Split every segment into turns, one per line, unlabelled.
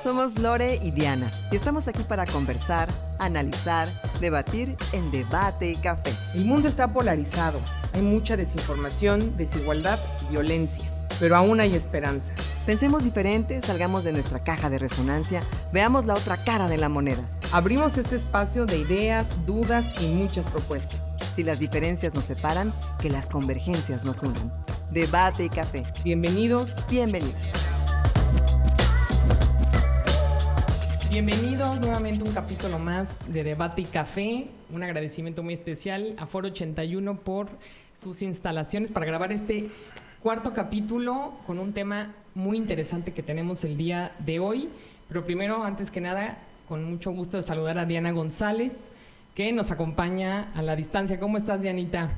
Somos Lore y Diana y estamos aquí para conversar, analizar, debatir en Debate y Café.
El mundo está polarizado, hay mucha desinformación, desigualdad y violencia, pero aún hay esperanza.
Pensemos diferente, salgamos de nuestra caja de resonancia, veamos la otra cara de la moneda.
Abrimos este espacio de ideas, dudas y muchas propuestas.
Si las diferencias nos separan, que las convergencias nos unan. Debate y Café.
Bienvenidos.
Bienvenidas.
Bienvenidos nuevamente a un capítulo más de Debate y Café. Un agradecimiento muy especial a Foro 81 por sus instalaciones para grabar este cuarto capítulo con un tema muy interesante que tenemos el día de hoy. Pero primero, antes que nada, con mucho gusto de saludar a Diana González, que nos acompaña a la distancia. ¿Cómo estás, Dianita?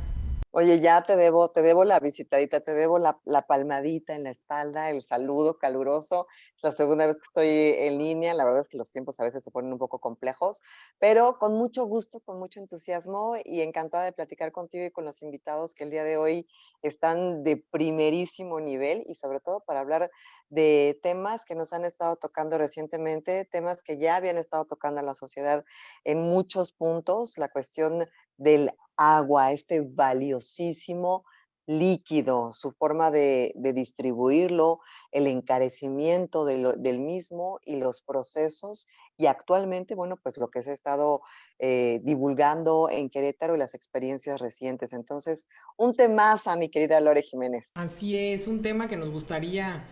Oye, ya te debo la visitadita, te debo la palmadita en la espalda, el saludo caluroso. Es la segunda vez que estoy en línea, la verdad es que los tiempos a veces se ponen un poco complejos, pero con mucho gusto, con mucho entusiasmo y encantada de platicar contigo y con los invitados que el día de hoy están de primerísimo nivel y sobre todo para hablar de temas que nos han estado tocando recientemente, temas que ya habían estado tocando a la sociedad en muchos puntos, la cuestión del agua, este valiosísimo líquido, su forma de distribuirlo, el encarecimiento del mismo y los procesos. Y actualmente, bueno, pues lo que se ha estado divulgando en Querétaro y las experiencias recientes. Entonces, un temazo, mi querida Lore Jiménez.
Así es, un tema que nos gustaría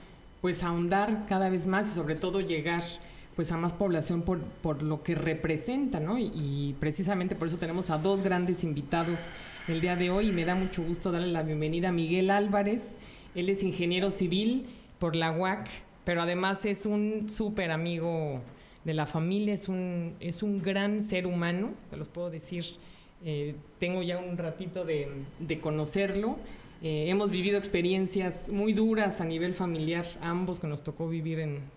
pues ahondar cada vez más y sobre todo llegar pues a más población por lo que representa, ¿no? Y precisamente por eso tenemos a dos grandes invitados el día de hoy y me da mucho gusto darle la bienvenida a Miguel Álvarez. Él es ingeniero civil por la UAC, pero además es un súper amigo de la familia, es un gran ser humano, te los puedo decir, tengo ya un ratito de conocerlo. Hemos vivido experiencias muy duras a nivel familiar, ambos que nos tocó vivir en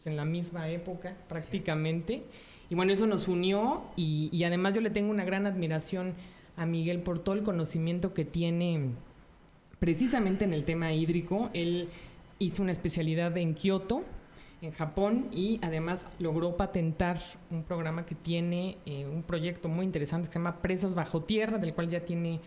la misma época prácticamente. Y bueno, eso nos unió y además yo le tengo una gran admiración a Miguel por todo el conocimiento que tiene precisamente en el tema hídrico. Él hizo una especialidad en Kioto, en Japón, y además logró patentar un programa que tiene un proyecto muy interesante que se llama Presas Bajo Tierra, del cual ya tiene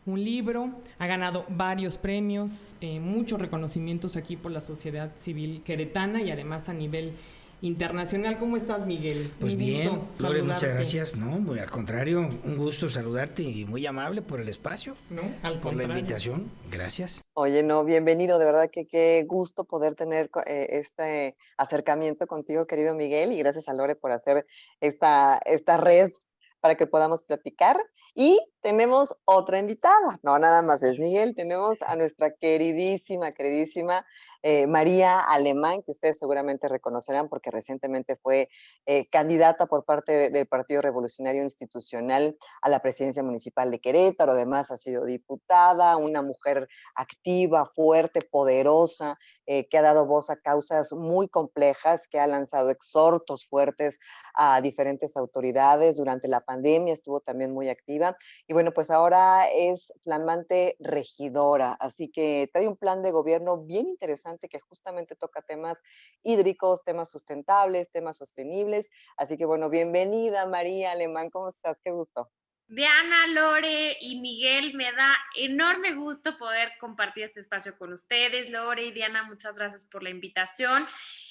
un libro, ha ganado varios premios, muchos reconocimientos aquí por la sociedad civil queretana y además a nivel internacional. ¿Cómo estás, Miguel?
Pues bien, Lore, muchas gracias. No, muy al contrario, un gusto saludarte y muy amable por el espacio,
no, al
por la invitación. Gracias.
Oye, no, bienvenido, de verdad que qué gusto poder tener este acercamiento contigo, querido Miguel, y gracias a Lore por hacer esta red para que podamos platicar. Y tenemos otra invitada, no nada más es Miguel, tenemos a nuestra queridísima María Alemán, que ustedes seguramente reconocerán porque recientemente fue candidata por parte del Partido Revolucionario Institucional a la presidencia municipal de Querétaro. Además ha sido diputada, una mujer activa, fuerte, poderosa, que ha dado voz a causas muy complejas, que ha lanzado exhortos fuertes a diferentes autoridades. Durante la pandemia estuvo también muy activa y bueno, pues ahora es flamante regidora, así que trae un plan de gobierno bien interesante que justamente toca temas hídricos, temas sustentables, temas sostenibles. Así que bueno, bienvenida María Alemán, ¿cómo estás? Qué gusto.
Diana, Lore y Miguel, me da enorme gusto poder compartir este espacio con ustedes. Lore y Diana, muchas gracias por la invitación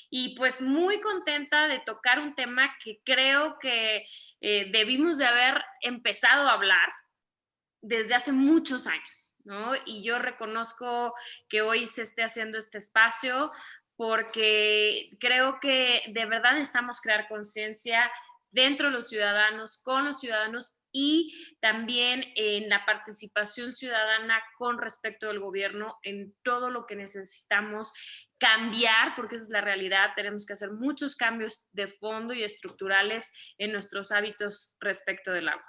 y pues muy contenta de tocar un tema que creo que debimos de haber empezado a hablar desde hace muchos años, ¿no? Y yo reconozco que hoy se esté haciendo este espacio porque creo que de verdad necesitamos crear conciencia dentro de los ciudadanos, con los ciudadanos y también en la participación ciudadana con respecto al gobierno en todo lo que necesitamos cambiar, porque esa es la realidad. Tenemos que hacer muchos cambios de fondo y estructurales en nuestros hábitos respecto del agua.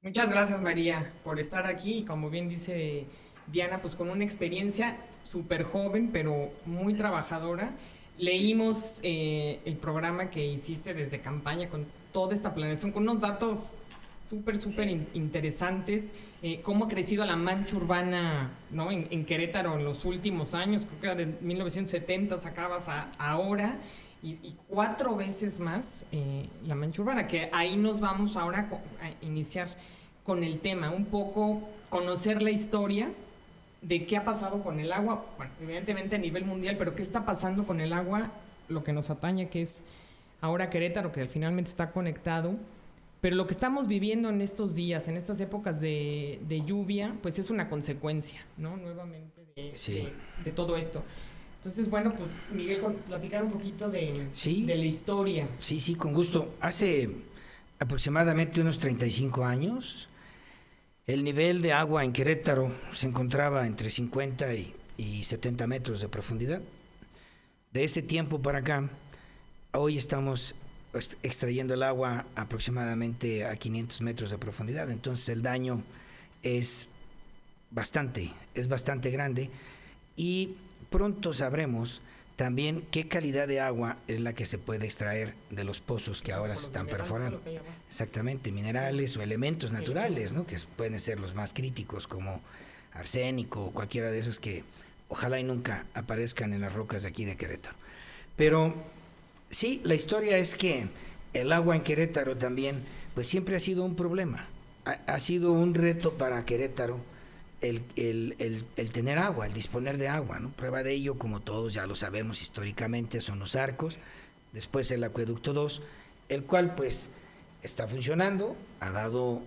Muchas gracias, María, por estar aquí. Como bien dice Diana, pues con una experiencia súper joven, pero muy trabajadora. Leímos el programa que hiciste desde campaña con toda esta planeación, con unos datos súper interesantes. Cómo ha crecido la mancha urbana, ¿no? En Querétaro en los últimos años, creo que era de 1970, sacabas a ahora, y 4 veces más la mancha urbana, que ahí nos vamos ahora a iniciar con el tema, un poco conocer la historia de qué ha pasado con el agua, bueno, evidentemente a nivel mundial, pero qué está pasando con el agua, lo que nos atañe, que es ahora Querétaro, que finalmente está conectado. Pero lo que estamos viviendo en estos días, en estas épocas de lluvia, pues es una consecuencia, ¿no? Nuevamente de todo esto. Entonces, bueno, pues Miguel, platicar un poquito de la historia.
Sí, con gusto. Hace aproximadamente unos 35 años, el nivel de agua en Querétaro se encontraba entre 50 y 70 metros de profundidad. De ese tiempo para acá, hoy estamos extrayendo el agua aproximadamente a 500 metros de profundidad, entonces el daño es bastante grande, y pronto sabremos también qué calidad de agua es la que se puede extraer de los pozos que ahora se están perforando. Exactamente, minerales o elementos naturales, ¿no? Que pueden ser los más críticos, como arsénico o cualquiera de esos que ojalá y nunca aparezcan en las rocas de aquí de Querétaro. Pero sí, la historia es que el agua en Querétaro también, pues siempre ha sido un problema. Ha sido un reto para Querétaro el tener agua, el disponer de agua, ¿no? Prueba de ello, como todos ya lo sabemos históricamente, son los arcos, después el acueducto 2, el cual pues está funcionando, ha dado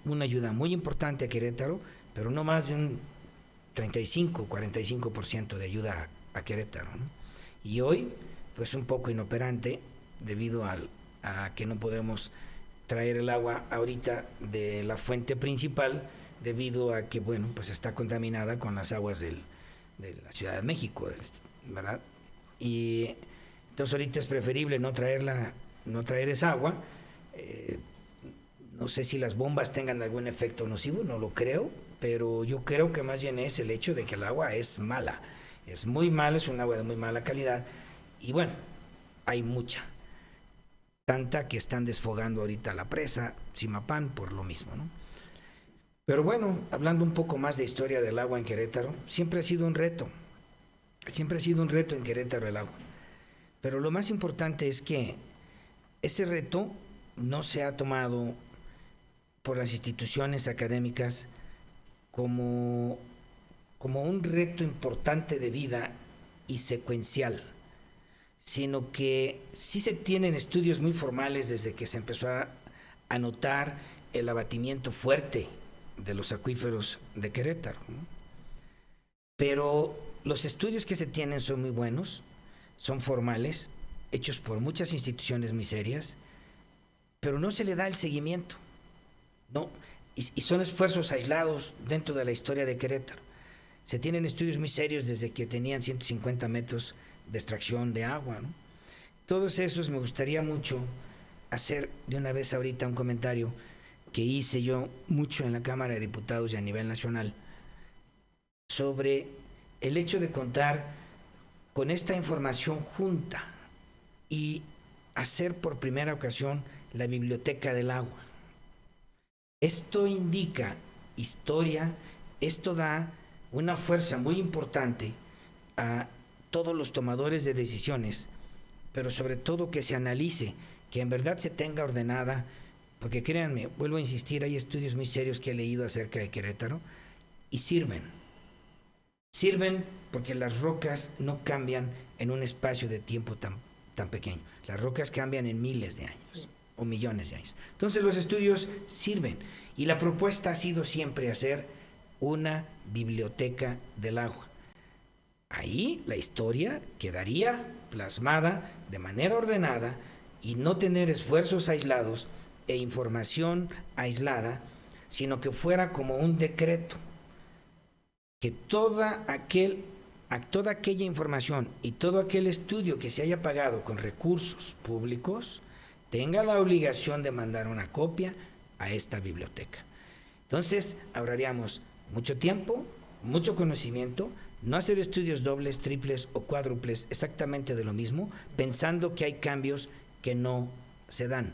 una ayuda muy importante a Querétaro, pero no más de un 35-45% de ayuda a Querétaro, ¿no? Y hoy pues un poco inoperante debido a que no podemos traer el agua ahorita de la fuente principal, debido a que, bueno, pues está contaminada con las aguas de la Ciudad de México, ¿verdad? Y entonces ahorita es preferible no traer esa agua. No sé si las bombas tengan algún efecto nocivo, no lo creo, pero yo creo que más bien es el hecho de que el agua es mala, es muy mala, es un agua de muy mala calidad. Y bueno, hay tanta que están desfogando ahorita la presa Zimapán por lo mismo, ¿no? Pero bueno, hablando un poco más de historia del agua en Querétaro, siempre ha sido un reto en Querétaro el agua. Pero lo más importante es que ese reto no se ha tomado por las instituciones académicas como un reto importante de vida y secuencial, sino que sí se tienen estudios muy formales desde que se empezó a notar el abatimiento fuerte de los acuíferos de Querétaro, ¿no? Pero los estudios que se tienen son muy buenos, son formales, hechos por muchas instituciones muy serias, pero no se le da el seguimiento, ¿no? Y son esfuerzos aislados dentro de la historia de Querétaro. Se tienen estudios muy serios desde que tenían 150 metros de extracción de agua, ¿no? Todos esos me gustaría mucho hacer de una vez ahorita un comentario que hice yo mucho en la Cámara de Diputados y a nivel nacional sobre el hecho de contar con esta información junta y hacer por primera ocasión la Biblioteca del Agua. Esto indica historia, esto da una fuerza muy importante a todos los tomadores de decisiones, pero sobre todo que se analice, que en verdad se tenga ordenada, porque créanme, vuelvo a insistir, hay estudios muy serios que he leído acerca de Querétaro y sirven porque las rocas no cambian en un espacio de tiempo tan pequeño, las rocas cambian en miles de años o millones de años. Entonces los estudios sirven y la propuesta ha sido siempre hacer una biblioteca del agua. Ahí la historia quedaría plasmada de manera ordenada y no tener esfuerzos aislados e información aislada, sino que fuera como un decreto, que toda aquella información y todo aquel estudio que se haya pagado con recursos públicos tenga la obligación de mandar una copia a esta biblioteca. Entonces ahorraríamos mucho tiempo, mucho conocimiento, no hacer estudios dobles, triples o cuádruples exactamente de lo mismo, pensando que hay cambios que no se dan.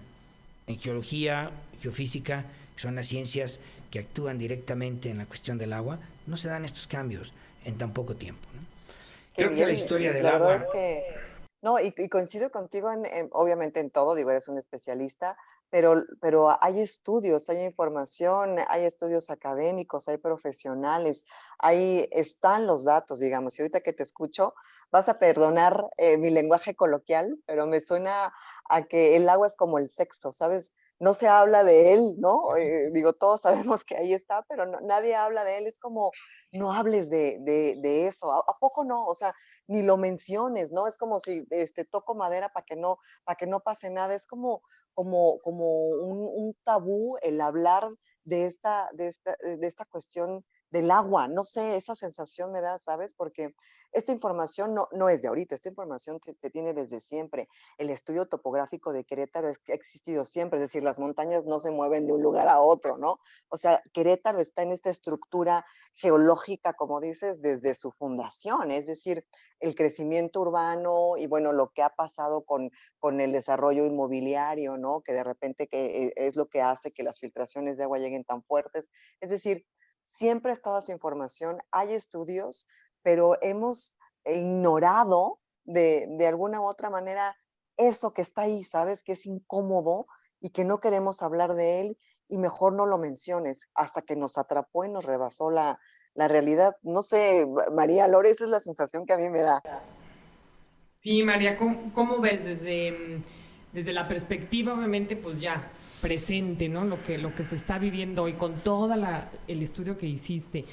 En geología, geofísica que son las ciencias que actúan directamente en la cuestión del agua, no se dan estos cambios en tan poco tiempo, ¿no? Creo que la historia del
la verdad
agua...
es que, no, y coincido contigo obviamente en todo, digo, eres un especialista, pero hay estudios, hay información, hay estudios académicos, hay profesionales, ahí están los datos, digamos, y ahorita que te escucho, vas a perdonar mi lenguaje coloquial, pero me suena a que el agua es como el sexo, ¿sabes? No se habla de él, ¿no? Digo, todos sabemos que ahí está, pero nadie habla de él, es como, no hables de eso, ¿a poco no? O sea, ni lo menciones, ¿no? Es como si toco madera para que no pase nada, es como un tabú el hablar de esta cuestión del agua, no sé, esa sensación me da, ¿sabes? Porque esta información no es de ahorita, esta información se tiene desde siempre. El estudio topográfico de Querétaro ha existido siempre, es decir, las montañas no se mueven de un lugar a otro, ¿no? O sea, Querétaro está en esta estructura geológica, como dices, desde su fundación, es decir, el crecimiento urbano y bueno, lo que ha pasado con el desarrollo inmobiliario, ¿no? Que de repente es lo que hace que las filtraciones de agua lleguen tan fuertes. Es decir, siempre ha estado esa información, hay estudios, pero hemos ignorado de alguna u otra manera eso que está ahí, ¿sabes? Que es incómodo y que no queremos hablar de él y mejor no lo menciones hasta que nos atrapó y nos rebasó la realidad. No sé, María Lore, esa es la sensación que a mí me da.
Sí, María, ¿cómo ves desde la perspectiva, obviamente, pues ya presente, ¿no? Lo que se está viviendo hoy con todo el estudio que hiciste,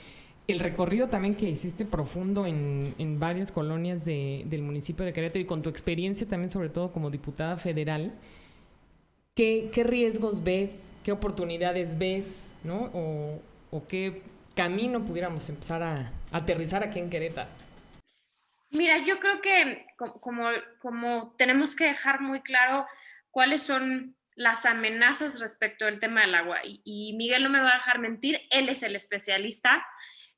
el recorrido también que hiciste profundo en varias colonias del municipio de Querétaro y con tu experiencia también, sobre todo como diputada federal, ¿qué riesgos ves, qué oportunidades ves, ¿no? O qué camino pudiéramos empezar a aterrizar aquí en Querétaro?
Mira, yo creo que como tenemos que dejar muy claro cuáles son las amenazas respecto al tema del agua. Y Miguel no me va a dejar mentir, él es el especialista.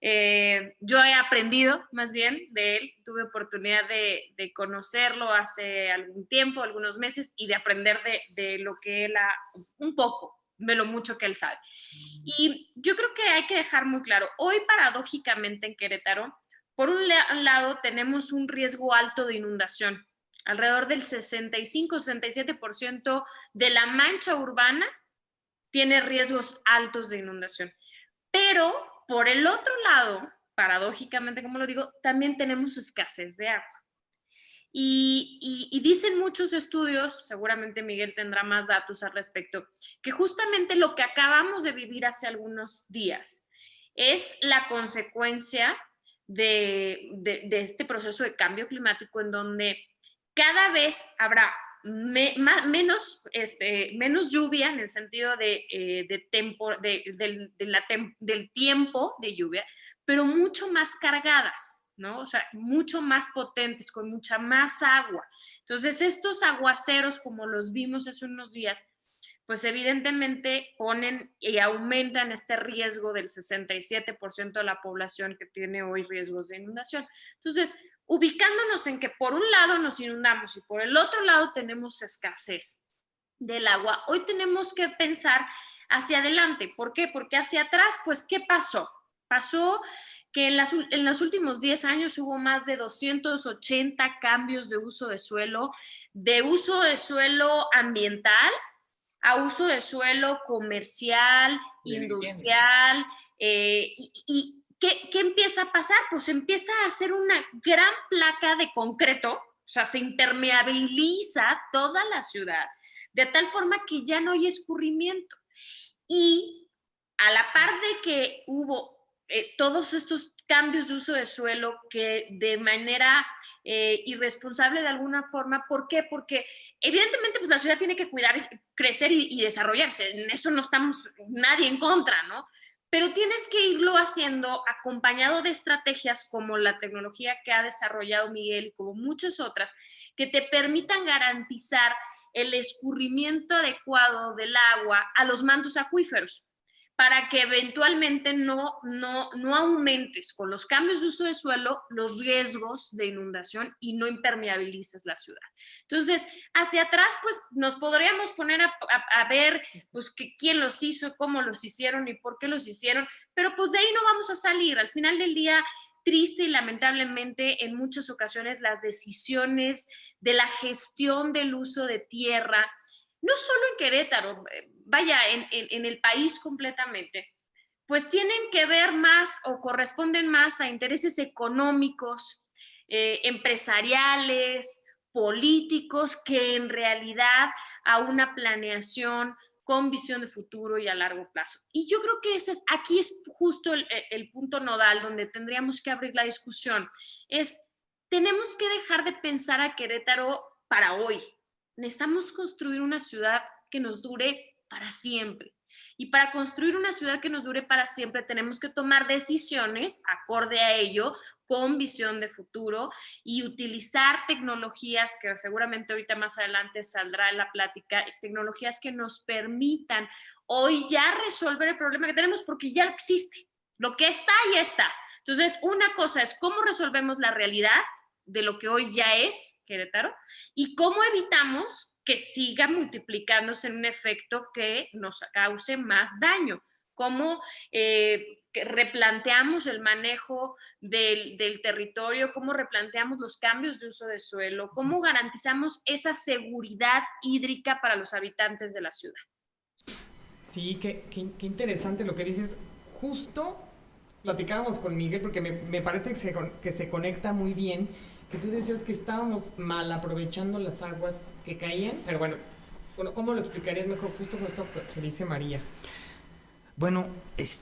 Yo he aprendido más bien de él, tuve oportunidad de conocerlo hace algún tiempo, algunos meses, y de aprender de lo que él un poco, de lo mucho que él sabe. Y yo creo que hay que dejar muy claro, hoy paradójicamente en Querétaro, por un lado, tenemos un riesgo alto de inundación. Alrededor del 65-67% de la mancha urbana tiene riesgos altos de inundación. Pero, por el otro lado, paradójicamente, como lo digo, también tenemos escasez de agua. Y dicen muchos estudios, seguramente Miguel tendrá más datos al respecto, que justamente lo que acabamos de vivir hace algunos días es la consecuencia de este proceso de cambio climático en donde cada vez habrá menos lluvia en el sentido del tiempo de lluvia, pero mucho más cargadas, ¿no? O sea, mucho más potentes, con mucha más agua. Entonces, estos aguaceros, como los vimos hace unos días, pues evidentemente ponen y aumentan este riesgo del 67% de la población que tiene hoy riesgos de inundación. Entonces, ubicándonos en que por un lado nos inundamos y por el otro lado tenemos escasez del agua, hoy tenemos que pensar hacia adelante. ¿Por qué? Porque hacia atrás, pues, ¿qué pasó? Pasó que en los últimos 10 años hubo más de 280 cambios de uso de suelo ambiental a uso de suelo comercial, industrial, y ¿qué empieza a pasar? Pues empieza a hacer una gran placa de concreto, o sea, se impermeabiliza toda la ciudad, de tal forma que ya no hay escurrimiento. Y a la par de que hubo todos estos cambios de uso de suelo que de manera irresponsable de alguna forma, ¿por qué? Porque evidentemente pues la ciudad tiene que cuidar, crecer y desarrollarse, en eso no estamos nadie en contra, ¿no? Pero tienes que irlo haciendo acompañado de estrategias como la tecnología que ha desarrollado Miguel y como muchas otras, que te permitan garantizar el escurrimiento adecuado del agua a los mantos acuíferos, para que eventualmente no aumentes con los cambios de uso de suelo los riesgos de inundación y no impermeabilices la ciudad. Entonces, hacia atrás, pues nos podríamos poner a ver pues, quién los hizo, cómo los hicieron y por qué los hicieron, pero pues de ahí no vamos a salir. Al final del día, triste y lamentablemente, en muchas ocasiones las decisiones de la gestión del uso de tierra, no solo en Querétaro, vaya, en el país completamente, pues tienen que ver más o corresponden más a intereses económicos, empresariales, políticos, que en realidad a una planeación con visión de futuro y a largo plazo. Y yo creo que aquí es justo el punto nodal donde tendríamos que abrir la discusión. Tenemos que dejar de pensar a Querétaro para hoy. Necesitamos construir una ciudad que nos dure para siempre. Y para construir una ciudad que nos dure para siempre tenemos que tomar decisiones acorde a ello, con visión de futuro y utilizar tecnologías que seguramente ahorita más adelante saldrá en la plática, tecnologías que nos permitan hoy ya resolver el problema que tenemos porque ya existe. Lo que está, ya está. Entonces, una cosa es cómo resolvemos la realidad de lo que hoy ya es Querétaro y cómo evitamos que siga multiplicándose en un efecto que nos cause más daño. Cómo replanteamos el manejo del territorio, cómo replanteamos los cambios de uso de suelo, cómo garantizamos esa seguridad hídrica para los habitantes de la ciudad.
Sí, qué interesante lo que dices. Justo platicábamos con Miguel porque me parece que se conecta muy bien, que tú decías que estábamos mal aprovechando las aguas que caían, pero bueno, ¿cómo lo explicarías mejor justo con esto que dice María?
Bueno, es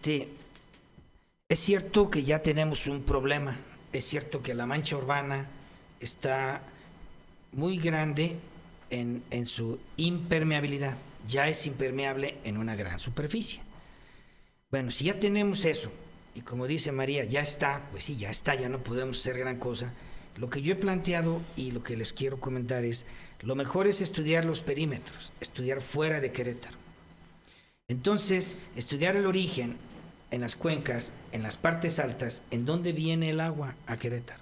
cierto que ya tenemos un problema, es cierto que la mancha urbana está muy grande en su impermeabilidad, ya es impermeable en una gran superficie. Bueno, si ya tenemos eso, y como dice María, ya está, pues sí, ya está, ya no podemos hacer gran cosa. Lo que yo he planteado y lo que les quiero comentar es, lo mejor es estudiar los perímetros, estudiar fuera de Querétaro. Entonces, estudiar el origen en las cuencas, en las partes altas, en dónde viene el agua a Querétaro.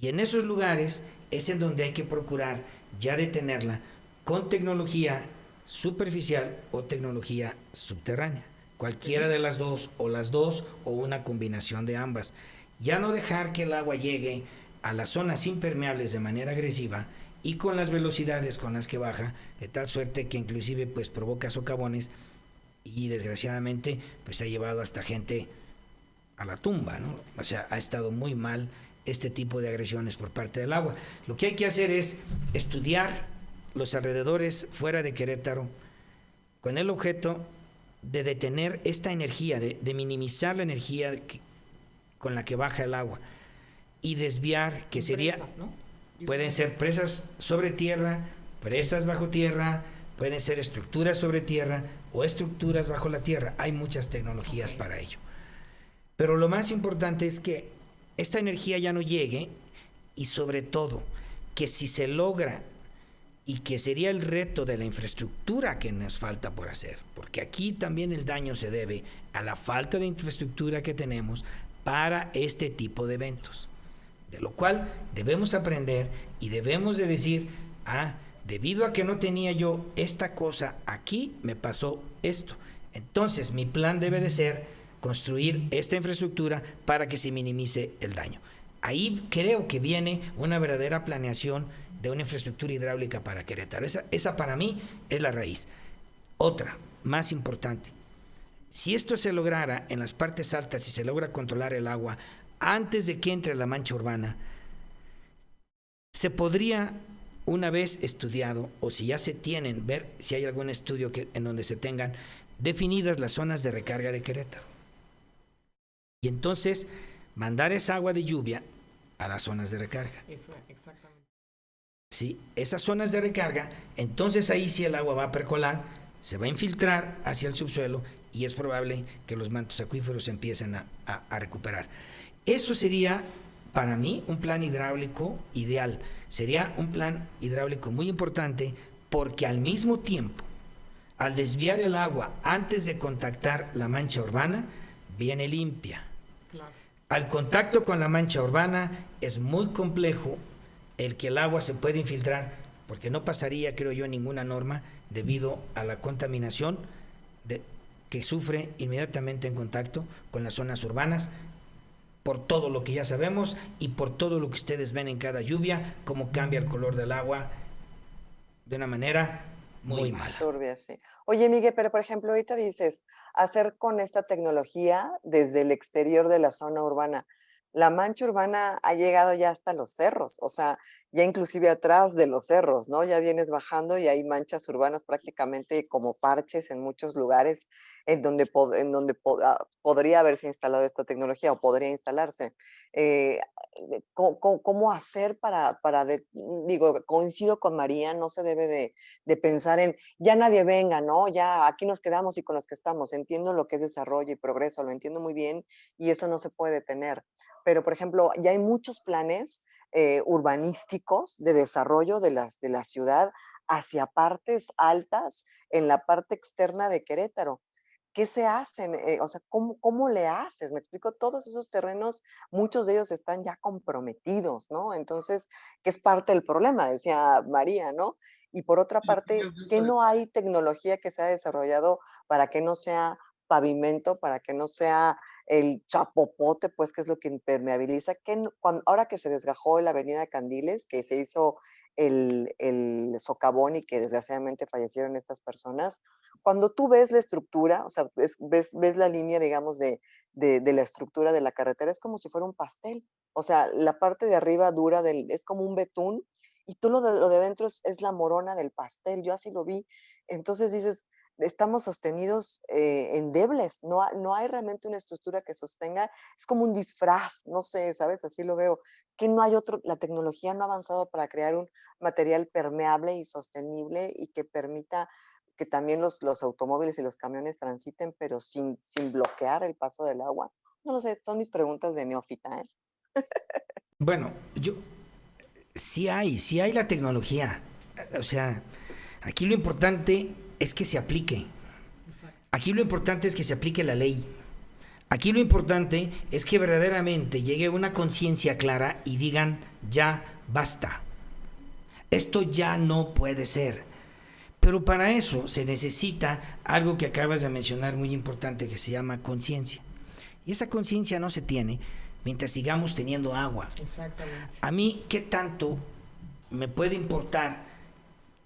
Y en esos lugares es en donde hay que procurar ya detenerla con tecnología superficial o tecnología subterránea. Cualquiera de las dos o una combinación de ambas. Ya no dejar que el agua llegue a las zonas impermeables de manera agresiva y con las velocidades con las que baja, de tal suerte que inclusive pues provoca socavones y desgraciadamente pues ha llevado hasta gente a la tumba, ¿no? O sea, ha estado muy mal este tipo de agresiones por parte del agua. Lo que hay que hacer es estudiar los alrededores fuera de Querétaro con el objeto de detener esta energía, de minimizar la energía con la que baja el agua y desviar, que sería, presas, ¿no? Pueden ser presas sobre tierra, presas bajo tierra, pueden ser estructuras sobre tierra o estructuras bajo la tierra. Hay muchas tecnologías para ello. Pero lo más importante es que esta energía ya no llegue y sobre todo que si se logra, y que sería el reto de la infraestructura que nos falta por hacer, porque aquí también el daño se debe a la falta de infraestructura que tenemos para este tipo de eventos, de lo cual debemos aprender y debemos de decir, debido a que no tenía yo esta cosa, aquí me pasó esto. Entonces mi plan debe de ser construir esta infraestructura para que se minimice el daño. Ahí creo que viene una verdadera planeación de una infraestructura hidráulica para Querétaro. Esa para mí es la raíz. Otra, más importante, si esto se lograra en las partes altas y se logra controlar el agua antes de que entre la mancha urbana, se podría, una vez estudiado, o si ya se tienen, ver si hay algún estudio en donde se tengan definidas las zonas de recarga de Querétaro. Y entonces mandar esa agua de lluvia a las zonas de recarga.
Eso, exactamente.
Sí, esas zonas de recarga, entonces ahí sí el agua va a percolar, se va a infiltrar hacia el subsuelo y es probable que los mantos acuíferos empiecen a recuperar. Eso sería, para mí, un plan hidráulico ideal. Sería un plan hidráulico muy importante porque al mismo tiempo al desviar el agua antes de contactar la mancha urbana, viene limpia.
Claro.
Al contacto con la mancha urbana es muy complejo el que el agua se pueda infiltrar, porque no pasaría, creo yo, ninguna norma debido a la contaminación que sufre inmediatamente en contacto con las zonas urbanas, por todo lo que ya sabemos y por todo lo que ustedes ven en cada lluvia, cómo cambia el color del agua de una manera muy mala.
Turbia, sí. Oye, Miguel, pero por ejemplo, ahorita dices, hacer con esta tecnología desde el exterior de la zona urbana. La mancha urbana ha llegado ya hasta los cerros, o sea, ya inclusive atrás de los cerros, ¿no? Ya vienes bajando y hay manchas urbanas prácticamente como parches en muchos lugares en donde, podría haberse instalado esta tecnología o podría instalarse. Eh, ¿Cómo hacer digo, coincido con María, no se debe de pensar en, ya nadie venga, ¿no? Ya aquí nos quedamos y con los que estamos. Entiendo lo que es desarrollo y progreso, lo entiendo muy bien y eso no se puede detener. Pero, por ejemplo, ya hay muchos planes urbanísticos de desarrollo de la ciudad hacia partes altas en la parte externa de Querétaro. ¿Qué se hacen? O sea, ¿cómo le haces? Me explico, todos esos terrenos, muchos de ellos están ya comprometidos, ¿no? Entonces, ¿qué es parte del problema? Decía María, ¿no? Y por otra parte, ¿qué no hay tecnología que se ha desarrollado para que no sea pavimento, para que no sea el chapopote, pues, que es lo que impermeabiliza? Ahora que se desgajó la avenida Candiles, que se hizo el socavón y que desgraciadamente fallecieron estas personas, cuando tú ves la estructura, o sea, ves la línea, digamos, de la estructura de la carretera, es como si fuera un pastel. O sea, la parte de arriba dura es como un betún y tú lo de adentro es la morona del pastel. Yo así lo vi. Entonces dices, estamos sostenidos endebles. No hay realmente una estructura que sostenga. Es como un disfraz, no sé, ¿sabes? Así lo veo. Que no hay la tecnología no ha avanzado para crear un material permeable y sostenible y que permita que también los automóviles y los camiones transiten, pero sin bloquear el paso del agua. No lo sé, son mis preguntas de neófita, ¿eh?
Bueno, sí hay la tecnología. O sea, aquí lo importante es que se aplique. Aquí lo importante es que se aplique la ley. Aquí lo importante es que verdaderamente llegue una conciencia clara y digan, ya basta. Esto ya no puede ser. Pero para eso se necesita algo que acabas de mencionar muy importante que se llama conciencia. Y esa conciencia no se tiene mientras sigamos teniendo agua.
Exactamente.
A mí, ¿qué tanto me puede importar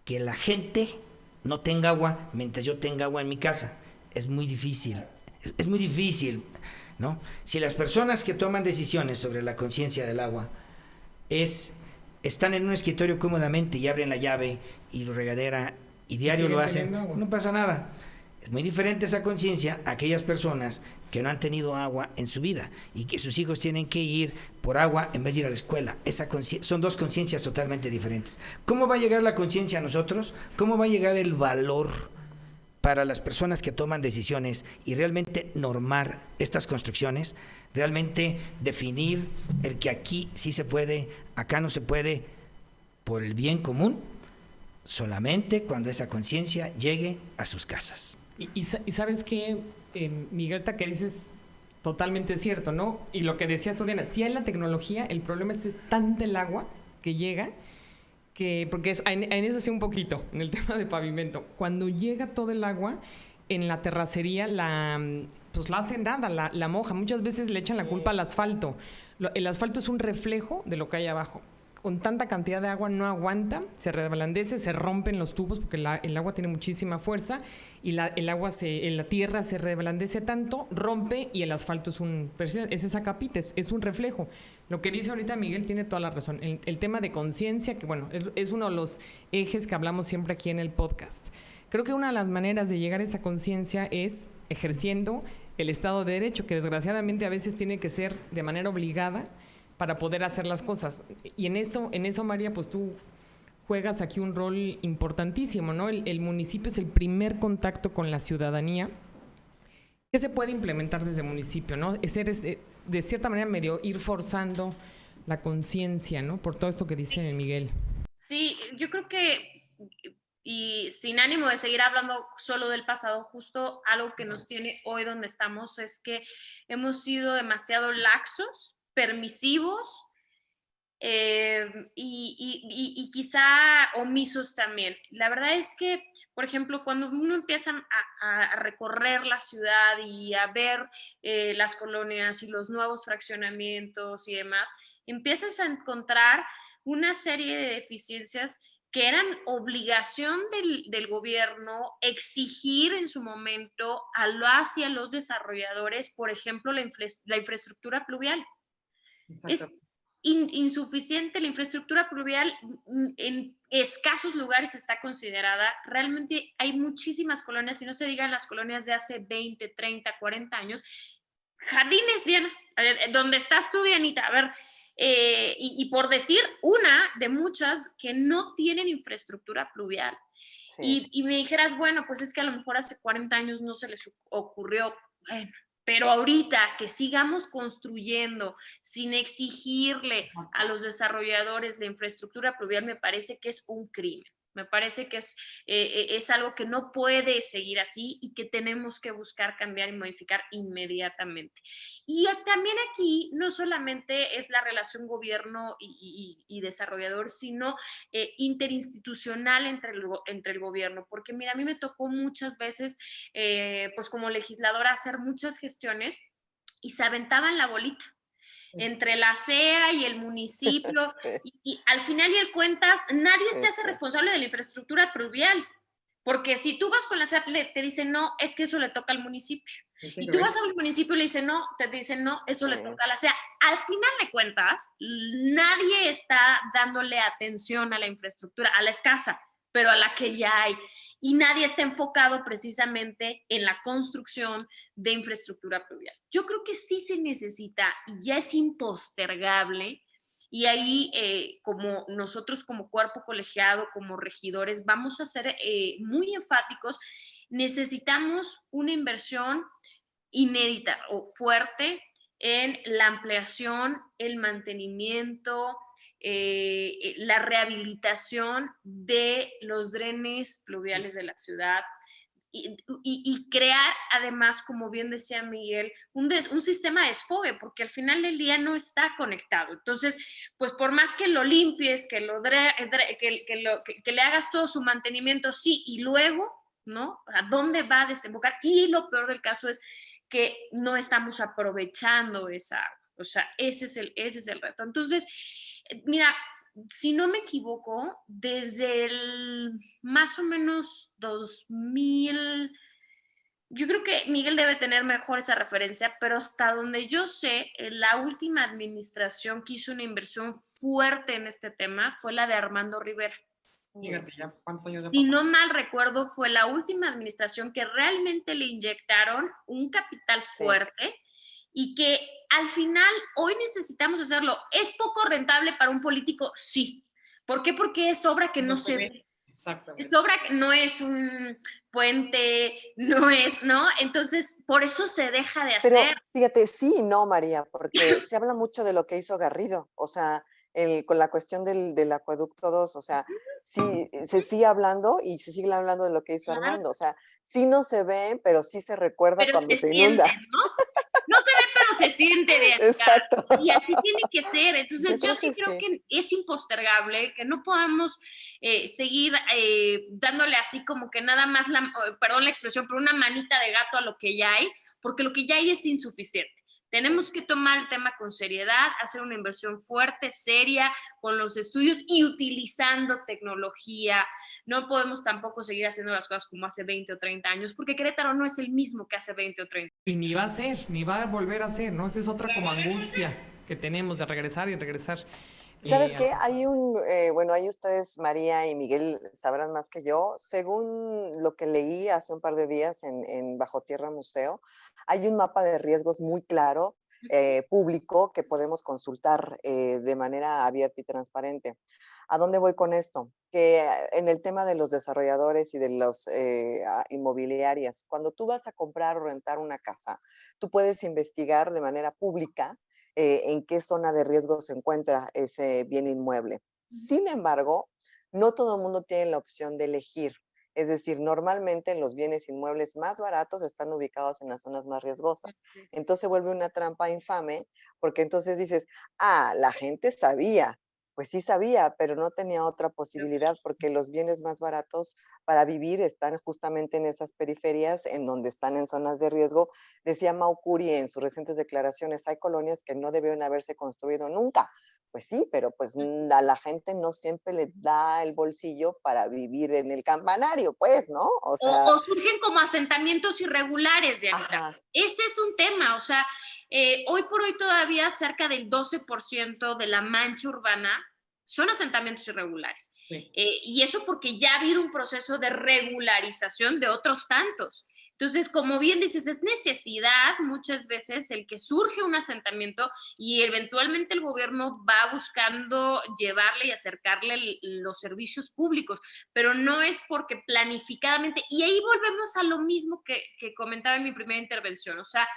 que la gente no tenga agua mientras yo tenga agua en mi casa? Es muy difícil. Es muy difícil, ¿no? Si las personas que toman decisiones sobre la conciencia del agua están en un escritorio cómodamente y abren la llave y la regadera y diario lo hacen, no pasa nada. Es muy diferente esa conciencia a aquellas personas que no han tenido agua en su vida y que sus hijos tienen que ir por agua en vez de ir a la escuela. Son dos conciencias totalmente diferentes. ¿Cómo va a llegar la conciencia a nosotros? ¿Cómo va a llegar el valor para las personas que toman decisiones y realmente normar estas construcciones? Realmente definir el que aquí sí se puede, acá no se puede, por el bien común, solamente cuando esa conciencia llegue a sus casas.
Y sabes que, Miguel, que dices totalmente cierto, ¿no? Y lo que decías tú, Diana, si hay la tecnología, el problema es tanta el agua que llega, porque en eso sí un poquito, en el tema de pavimento. Cuando llega todo el agua, en la terracería pues la hacen nada, la moja. Muchas veces le echan la culpa al asfalto. El asfalto es un reflejo de lo que hay abajo. Con tanta cantidad de agua no aguanta, se reblandece, se rompen los tubos porque el agua tiene muchísima fuerza y la tierra se reblandece tanto, rompe y el asfalto es esa capita, es un reflejo. Lo que dice ahorita Miguel tiene toda la razón. El tema de conciencia, que bueno, es uno de los ejes que hablamos siempre aquí en el podcast. Creo que una de las maneras de llegar a esa conciencia es ejerciendo el Estado de Derecho, que desgraciadamente a veces tiene que ser de manera obligada para poder hacer las cosas. Y en eso, María, pues tú juegas aquí un rol importantísimo, ¿no? El municipio es el primer contacto con la ciudadanía. ¿Qué se puede implementar desde el municipio, no? De cierta manera medio ir forzando la conciencia, ¿no? Por todo esto que dice Miguel.
Sí, yo creo que y sin ánimo de seguir hablando solo del pasado, justo algo que nos tiene hoy donde estamos es que hemos sido demasiado laxos, permisivos, y quizá omisos también. La verdad es que, por ejemplo, cuando uno empieza a recorrer la ciudad y a ver las colonias y los nuevos fraccionamientos y demás, empiezas a encontrar una serie de deficiencias que eran obligación del gobierno exigir en su momento a las y a los desarrolladores, por ejemplo, la infraestructura pluvial. Es insuficiente la infraestructura pluvial, en escasos lugares está considerada. Realmente hay muchísimas colonias, y no se digan las colonias de hace 20, 30, 40 años. Jardines, Diana, donde estás tú, Dianita, a ver, y por decir una de muchas que no tienen infraestructura pluvial.
Sí.
Y me dijeras, bueno, pues es que a lo mejor hace 40 años no se les ocurrió. Bueno, pero ahorita que sigamos construyendo sin exigirle a los desarrolladores de infraestructura pluvial, me parece que es un crimen. Me parece que es algo que no puede seguir así y que tenemos que buscar cambiar y modificar inmediatamente. Y también aquí no solamente es la relación gobierno y desarrollador, sino interinstitucional entre el gobierno, porque mira, a mí me tocó muchas veces, pues como legisladora, hacer muchas gestiones y se aventaban la bolita entre la CEA y el municipio, y al final y el cuentas, nadie se hace responsable de la infraestructura pluvial, porque si tú vas con la CEA, te dicen, no, es que eso le toca al municipio. Y tú vas al municipio y le dicen, no, te dicen, no, eso le toca a la CEA. Al final de cuentas, nadie está dándole atención a la infraestructura, a la escasa, pero a la que ya hay. Y nadie está enfocado precisamente en la construcción de infraestructura pluvial. Yo creo que sí se necesita y ya es impostergable. Y ahí, como nosotros como cuerpo colegiado, como regidores, vamos a ser muy enfáticos. Necesitamos una inversión inédita o fuerte en la ampliación, el mantenimiento, la rehabilitación de los drenes pluviales de la ciudad, y crear además, como bien decía Miguel, un sistema de desfogue, porque al final del día no está conectado. Entonces, pues por más que lo limpies, que le hagas todo su mantenimiento, sí, y luego, ¿no? ¿A dónde va a desembocar? Y lo peor del caso es que no estamos aprovechando esa agua. O sea, ese es el reto. Entonces, mira, si no me equivoco, desde el más o menos 2000, yo creo que Miguel debe tener mejor esa referencia, pero hasta donde yo sé, la última administración que hizo una inversión fuerte en este tema fue la de Armando Rivera.
Fíjate, ya cuántos años de
Si no mal recuerdo, fue la última administración que realmente le inyectaron un capital fuerte y que al final hoy necesitamos hacerlo. ¿Es poco rentable para un político? Sí. ¿Por qué? Porque es obra que no se ve.
Exactamente.
Es obra que no es un puente, no es, ¿no? Entonces, por eso se deja de hacer.
Pero fíjate, sí y no, María, porque se habla mucho de lo que hizo Garrido, o sea, con la cuestión del acueducto 2, o sea, sí, se sigue hablando y se sigue hablando de lo que hizo
Claro.
Armando, o sea, sí no se ve, pero sí se recuerda
Pero
cuando
se
inunda.
siente, ¿no? No se ve, pero se siente de acá.
Exacto.
Y así tiene que ser. Entonces, yo sí creo
sí.
que es impostergable, que no podamos seguir dándole así como que nada más, perdón la expresión, pero una manita de gato a lo que ya hay, porque lo que ya hay es insuficiente. Tenemos que tomar el tema con seriedad, hacer una inversión fuerte, seria, con los estudios y utilizando tecnología. No podemos tampoco seguir haciendo las cosas como hace 20 o 30 años, porque Querétaro no es el mismo que hace 20 o 30.
Y ni va a ser, ni va a volver a ser, ¿no? Esa es otra como angustia que tenemos de regresar y regresar.
¿Sabes qué? Hay bueno, ahí ustedes, María y Miguel, sabrán más que yo. Según lo que leí hace un par de días en Bajo Tierra Museo, hay un mapa de riesgos muy claro, público, que podemos consultar de manera abierta y transparente. ¿A dónde voy con esto? Que en el tema de los desarrolladores y de las inmobiliarias, cuando tú vas a comprar o rentar una casa, tú puedes investigar de manera pública en qué zona de riesgo se encuentra ese bien inmueble. Sin embargo, no todo el mundo tiene la opción de elegir. Es decir, normalmente los bienes inmuebles más baratos están ubicados en las zonas más riesgosas. Entonces se vuelve una trampa infame, porque entonces dices, la gente sabía. Pues sí sabía, pero no tenía otra posibilidad, porque los bienes más baratos para vivir están justamente en esas periferias, en donde están en zonas de riesgo. Decía Maukuri en sus recientes declaraciones, hay colonias que no debieron haberse construido nunca. Pues sí, pero pues a la gente no siempre le da el bolsillo para vivir en el campanario, pues, ¿no?
O surgen como asentamientos irregulares, Dianita. Ese es un tema, o sea, hoy por hoy todavía cerca del 12% de la mancha urbana son asentamientos irregulares. Sí. Y eso porque ya ha habido un proceso de regularización de otros tantos. Entonces, como bien dices, es necesidad muchas veces el que surge un asentamiento y eventualmente el gobierno va buscando llevarle y acercarle los servicios públicos, pero no es porque planificadamente, y ahí volvemos a lo mismo que comentaba en mi primera intervención, o sea,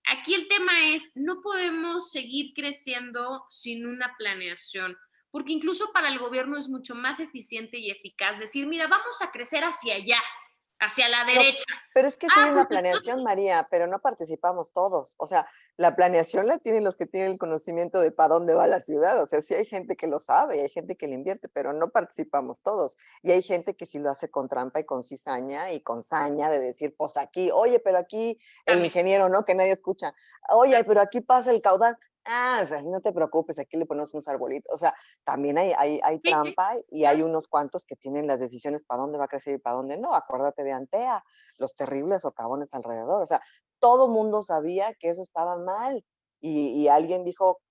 aquí el tema es, no podemos seguir creciendo sin una planeación, porque incluso para el gobierno es mucho más eficiente y eficaz decir, mira, vamos a crecer hacia allá, hacia la derecha.
Pero es que sí hay una planeación, María, pero no participamos todos. O sea, la planeación la tienen los que tienen el conocimiento de para dónde va la ciudad. O sea, sí hay gente que lo sabe, hay gente que le invierte, pero no participamos todos. Y hay gente que sí lo hace con trampa y con cizaña y con saña de decir, pues aquí, oye, pero aquí el ingeniero, ¿no? Que nadie escucha. Oye, pero aquí pasa el caudal. O sea, no te preocupes, aquí le ponemos unos arbolitos. O sea, también hay trampa y hay unos cuantos que tienen las decisiones para dónde va a crecer y para dónde no. Acuérdate de Antea, los terribles socavones alrededor. O sea, todo mundo sabía que eso estaba mal. Y alguien dijo,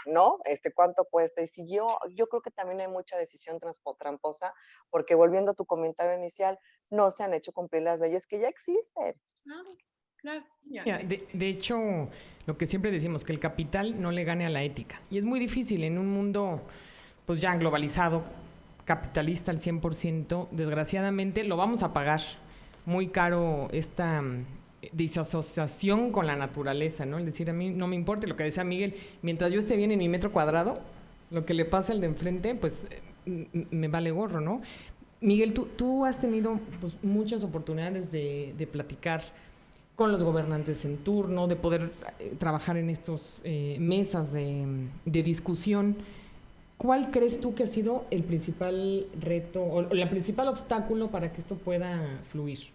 ¿no? ¿Cuánto cuesta? Y siguió. Yo creo que también hay mucha decisión tramposa, porque volviendo a tu comentario inicial, no se han hecho cumplir las leyes que ya existen.
Claro. De hecho, lo que siempre decimos, que el capital no le gane a la ética. Y es muy difícil en un mundo pues ya globalizado, capitalista al 100%, desgraciadamente lo vamos a pagar muy caro esta disasociación con la naturaleza, ¿no? Es decir, a mí no me importa lo que decía Miguel, mientras yo esté bien en mi metro cuadrado, lo que le pasa al de enfrente, pues me vale gorro, ¿no? Miguel, tú has tenido pues muchas oportunidades de platicar con los gobernantes en turno, de poder trabajar en estas mesas de discusión. ¿Cuál crees tú que ha sido el principal reto o el principal obstáculo para que esto pueda fluir?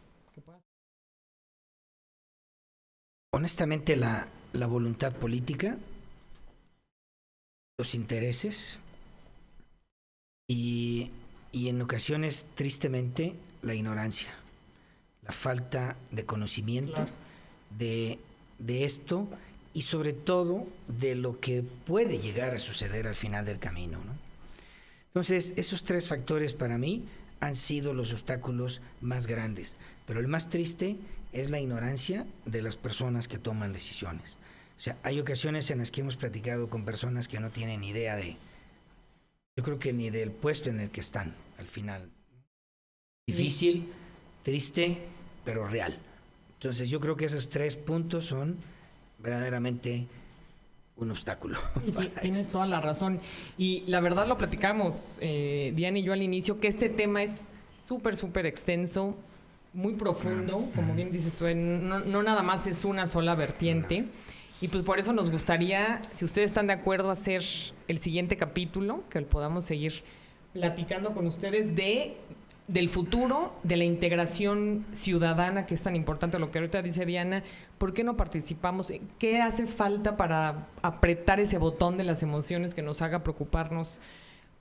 Honestamente, la voluntad política, los intereses y en ocasiones, tristemente, la ignorancia. La falta de conocimiento, claro, de esto y sobre todo de lo que puede llegar a suceder al final del camino, ¿no? Entonces, esos tres factores para mí han sido los obstáculos más grandes, pero el más triste es la ignorancia de las personas que toman decisiones. O sea, hay ocasiones en las que hemos platicado con personas que no tienen idea yo creo que ni del puesto en el que están al final. Difícil, triste, pero real. Entonces yo creo que esos tres puntos son verdaderamente un obstáculo.
Tienes toda la razón. Y la verdad lo platicamos, Diana y yo al inicio, que este tema es súper extenso, muy profundo, como bien dices tú, no nada más es una sola vertiente. Y pues por eso nos gustaría, si ustedes están de acuerdo, hacer el siguiente capítulo, que podamos seguir platicando con ustedes del futuro, de la integración ciudadana, que es tan importante, lo que ahorita dice Diana. ¿Por qué no participamos? ¿Qué hace falta para apretar ese botón de las emociones que nos haga preocuparnos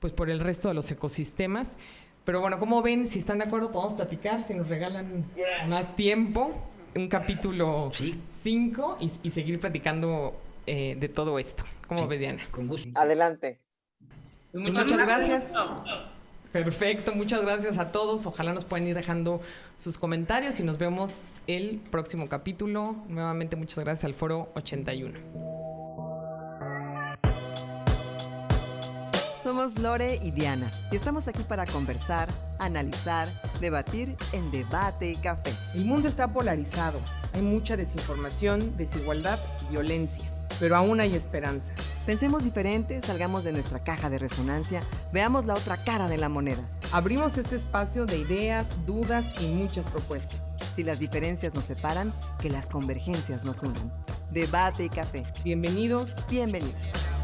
pues por el resto de los ecosistemas? Pero bueno, como ven, si están de acuerdo, podemos platicar, si nos regalan más tiempo, un capítulo 5 y seguir platicando de todo esto. ¿Cómo ves, Diana?
Con gusto.
Adelante.
Muchas gracias. Perfecto, muchas gracias a todos. Ojalá nos puedan ir dejando sus comentarios y nos vemos el próximo capítulo. Nuevamente, muchas gracias al Foro 81.
Somos Lore y Diana y estamos aquí para conversar, analizar, debatir en Debate y Café.
El mundo está polarizado. Hay mucha desinformación, desigualdad y violencia. pero aún hay esperanza.
Pensemos diferente, salgamos de nuestra caja de resonancia, veamos la otra cara de la moneda.
Abrimos este espacio de ideas, dudas y muchas propuestas.
Si las diferencias nos separan, que las convergencias nos unan. Debate y café.
Bienvenidos.
Bienvenidas.